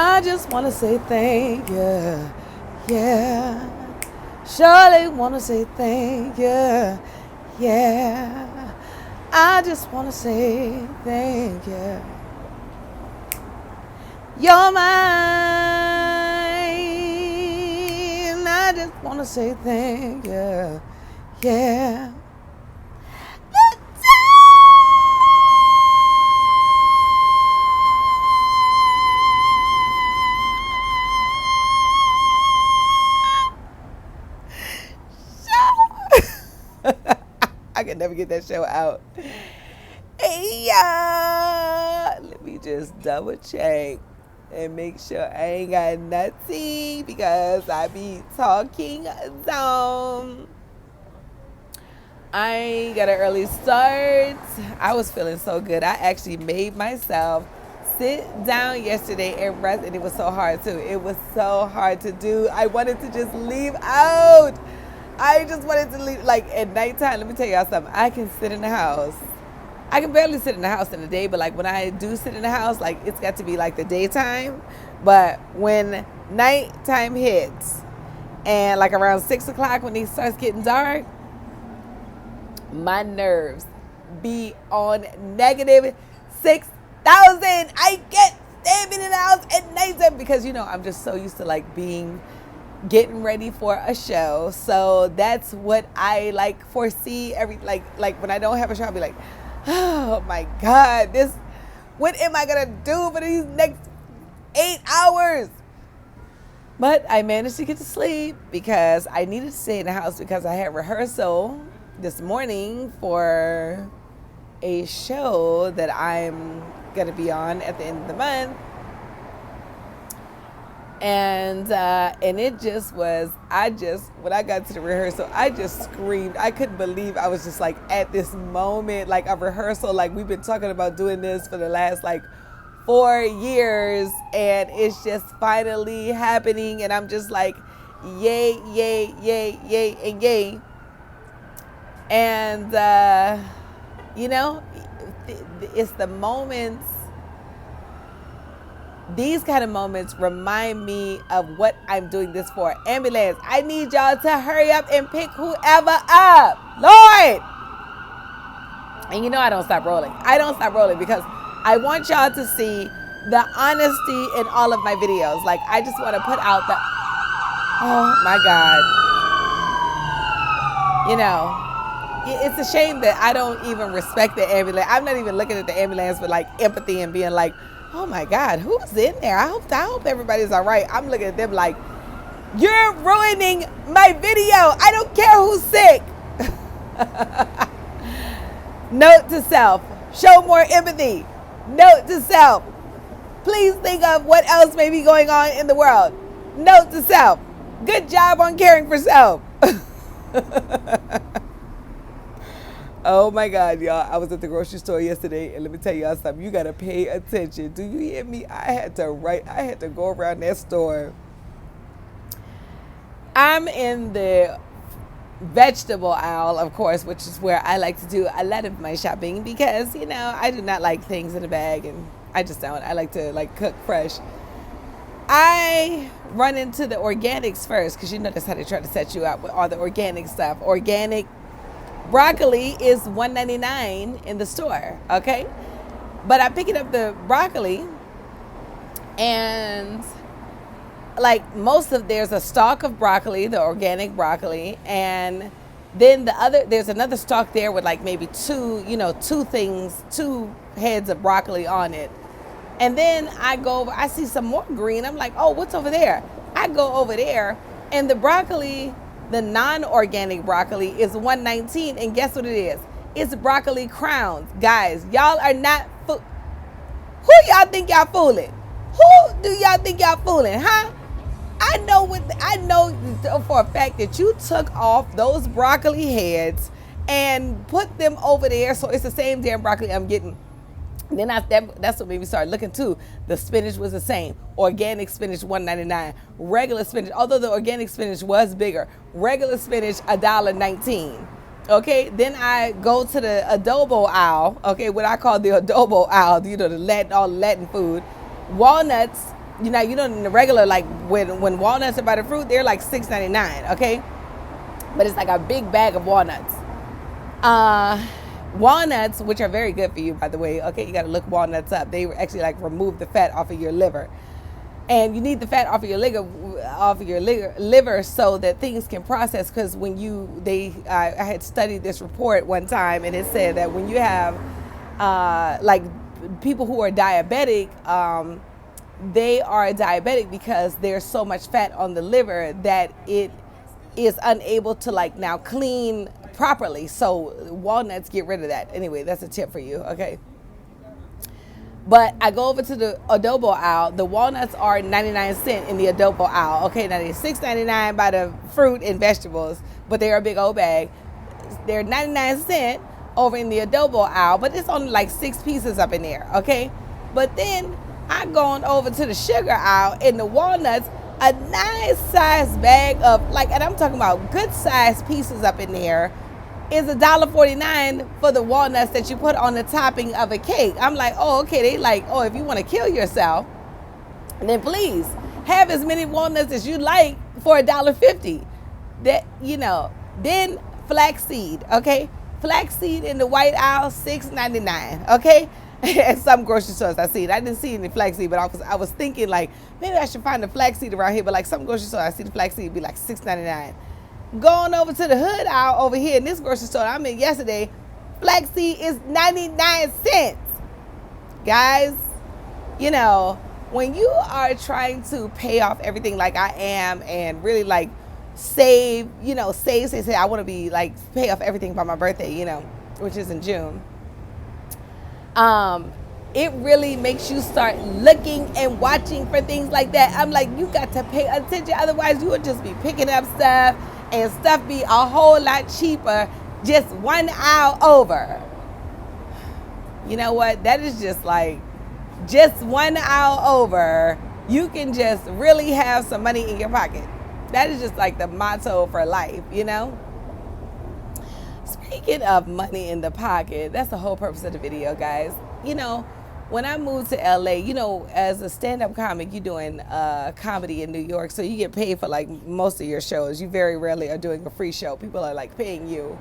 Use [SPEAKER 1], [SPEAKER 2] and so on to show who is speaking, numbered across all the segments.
[SPEAKER 1] I just want to say thank you. Yeah. Surely want to say thank you. Yeah. I just want to say thank you. You're mine. I just want to say thank you. Yeah. I can never get that show out. Hey, let me just double check and make sure I ain't got nothing because I be talking down. I got an early start. I was feeling so good. I actually made myself sit down yesterday and rest, and it was so hard too. It was so hard to do. I wanted to just leave out. I just wanted to leave. Like at nighttime, let me tell y'all something. I can sit in the house. I can barely sit in the house in the day, but like when I do sit in the house, like it's got to be like the daytime. But when nighttime hits and like around 6 o'clock when it starts getting dark, my nerves be on negative 6,000. I can't stand in the house at nighttime because, you know, I'm just so used to like getting ready for a show. So that's what I like foresee like when I don't have a show, I'll be like, oh my God, what am I gonna do for these next 8 hours? But I managed to get to sleep because I needed to stay in the house because I had rehearsal this morning for a show that I'm gonna be on at the end of the month. And it just was, when I got to the rehearsal, I just screamed. I couldn't believe I was just like at this moment, like a rehearsal, like we've been talking about doing this for the last like 4 years and it's just finally happening. And I'm just like, yay, yay, yay, yay, and yay. And, you know, it's the moments. These kind of moments remind me of what I'm doing this for. Ambulance, I need y'all to hurry up and pick whoever up. Lord! And you know I don't stop rolling. I don't stop rolling because I want y'all to see the honesty in all of my videos. Like, I just want to put out the, oh my God. You know, it's a shame that I don't even respect the ambulance. I'm not even looking at the ambulance with like empathy and being like, oh my God, who's in there? I hope everybody's all right. I'm looking at them like, you're ruining my video. I don't care who's sick. Note to self, show more empathy. Note to self, please think of what else may be going on in the world. Note to self, good job on caring for self. Oh my God, y'all. I was at the grocery store yesterday and let me tell y'all something. You gotta pay attention. Do you hear me? I had to go around that store. I'm in the vegetable aisle, of course, which is where I like to do a lot of my shopping because, you know, I do not like things in a bag and I just don't. I like to like cook fresh. I run into the organics first because you know that's how they try to set you up with all the organic stuff. Organic broccoli is $1.99 in the store, okay? But I'm picking up the broccoli and like there's a stalk of broccoli, the organic broccoli, and then there's another stalk there with like maybe two heads of broccoli on it. And then I go over, I see some more green. I'm like, oh, what's over there? I go over there and the broccoli, the non-organic broccoli is $1.19, and guess what it is? It's broccoli crowns. Guys, y'all are not who y'all think y'all fooling? Who do y'all think y'all fooling, huh? I know for a fact that you took off those broccoli heads and put them over there, so it's the same damn broccoli I'm getting. And then that's what made me start looking too. The spinach was the same. Organic spinach $1.99. Regular spinach, although the organic spinach was bigger, regular spinach $1.19. Okay, then I go to the adobo aisle. Okay, what I call the adobo aisle. You know, all Latin food. Walnuts You know, in the regular, like when walnuts are by the fruit, they're like $6.99, okay? But it's like a big bag of walnuts. Walnuts, which are very good for you, by the way. Okay, you got to look walnuts up. They actually like remove the fat off of your liver, and you need the fat off of your liver so that things can process. Because when I had studied this report one time, and it said that when you have like people who are diabetic, they are diabetic because there's so much fat on the liver that it is unable to like now clean properly. So walnuts get rid of that. Anyway, that's a tip for you, okay? But I go over to the adobo aisle. The walnuts are 99¢ in the adobo aisle. Okay, now they're $6.99 by the fruit and vegetables, but they're a big old bag. They're 99¢ over in the adobo aisle, but it's only like 6 pieces up in there, okay? But then I gone over to the sugar aisle, and the walnuts, a nice size bag of like, and I'm talking about good size pieces up in there, is $1.49 for the walnuts that you put on the topping of a cake. I'm like, oh, okay. They like, oh, if you want to kill yourself, then please have as many walnuts as you like for $1.50. That, you know, then flaxseed, okay? Flaxseed in the white aisle, $6.99, okay? At some grocery stores I see it. I didn't see any flaxseed, but I was thinking like, maybe I should find the flaxseed around here. But like some grocery store, I see the flaxseed be like $6.99. Going over to the hood aisle over here in this grocery store I'm in yesterday, flaxseed is 99¢. Guys, you know, when you are trying to pay off everything like I am and really like save, say I want to be like pay off everything by my birthday, you know, which is in June. It really makes you start looking and watching for things like that. I'm like, you got to pay attention, otherwise you would just be picking up stuff and stuff be a whole lot cheaper just one aisle over. You know what? That is just like, just one aisle over, you can just really have some money in your pocket. That is just like the motto for life, you know? Speaking of money in the pocket, that's the whole purpose of the video, guys. You know, when I moved to LA, you know, as a stand-up comic, you're doing comedy in New York, so you get paid for like most of your shows. You very rarely are doing a free show. People are like paying you.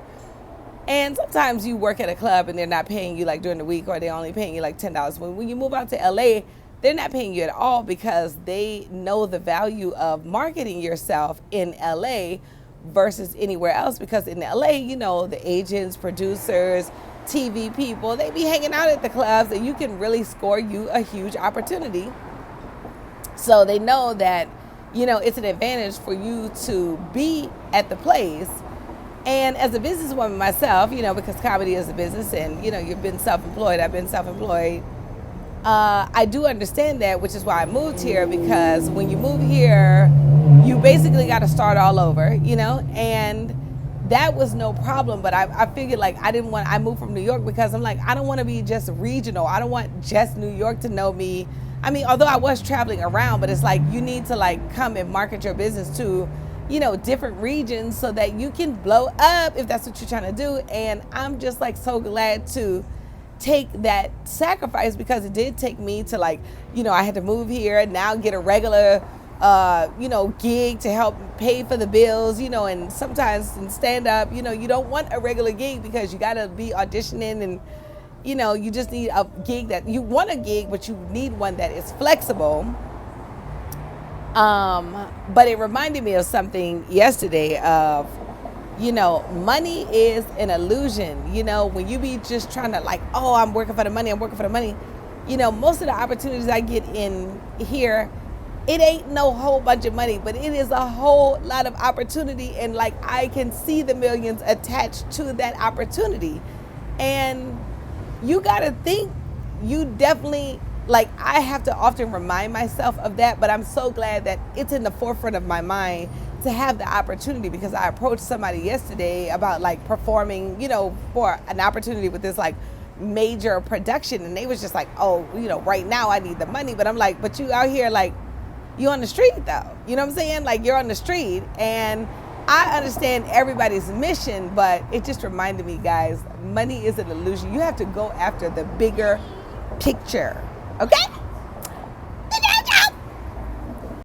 [SPEAKER 1] And sometimes you work at a club and they're not paying you like during the week, or they're only paying you like $10. When you move out to LA, they're not paying you at all because they know the value of marketing yourself in LA versus anywhere else. Because in LA, you know, the agents, producers, TV people, they be hanging out at the clubs, and you can really score you a huge opportunity. So they know that, you know, it's an advantage for you to be at the place. And as a businesswoman myself, you know, because comedy is a business, and, you know, you've been self-employed, I've been self-employed, I do understand that, which is why I moved here, because when you move here, you basically got to start all over, you know, and that was no problem. But I figured like I moved from New York because I'm like, I don't want to be just regional. I don't want just New York to know me. I mean, although I was traveling around, but it's like you need to like come and market your business to, you know, different regions so that you can blow up if that's what you're trying to do. And I'm just like so glad to take that sacrifice, because it did take me to like, you know, I had to move here, now get a regular you know, gig to help pay for the bills, you know. And sometimes in stand up, you know, you don't want a regular gig because you got to be auditioning, and, you know, you just need a gig that you want a gig, but you need one that is flexible. But it reminded me of something yesterday of, you know, money is an illusion. You know, when you be just trying to like, oh, I'm working for the money, you know, most of the opportunities I get in here, it ain't no whole bunch of money, but it is a whole lot of opportunity. And like, I can see the millions attached to that opportunity. And you got to think, you definitely, like, I have to often remind myself of that, but I'm so glad that it's in the forefront of my mind to have the opportunity, because I approached somebody yesterday about like performing, you know, for an opportunity with this like major production. And they was just like, oh, you know, right now I need the money. But I'm like, but you out here, like, you on the street though, you know what I'm saying? Like, you're on the street, and I understand everybody's mission, but it just reminded me, guys, money is an illusion. You have to go after the bigger picture, okay?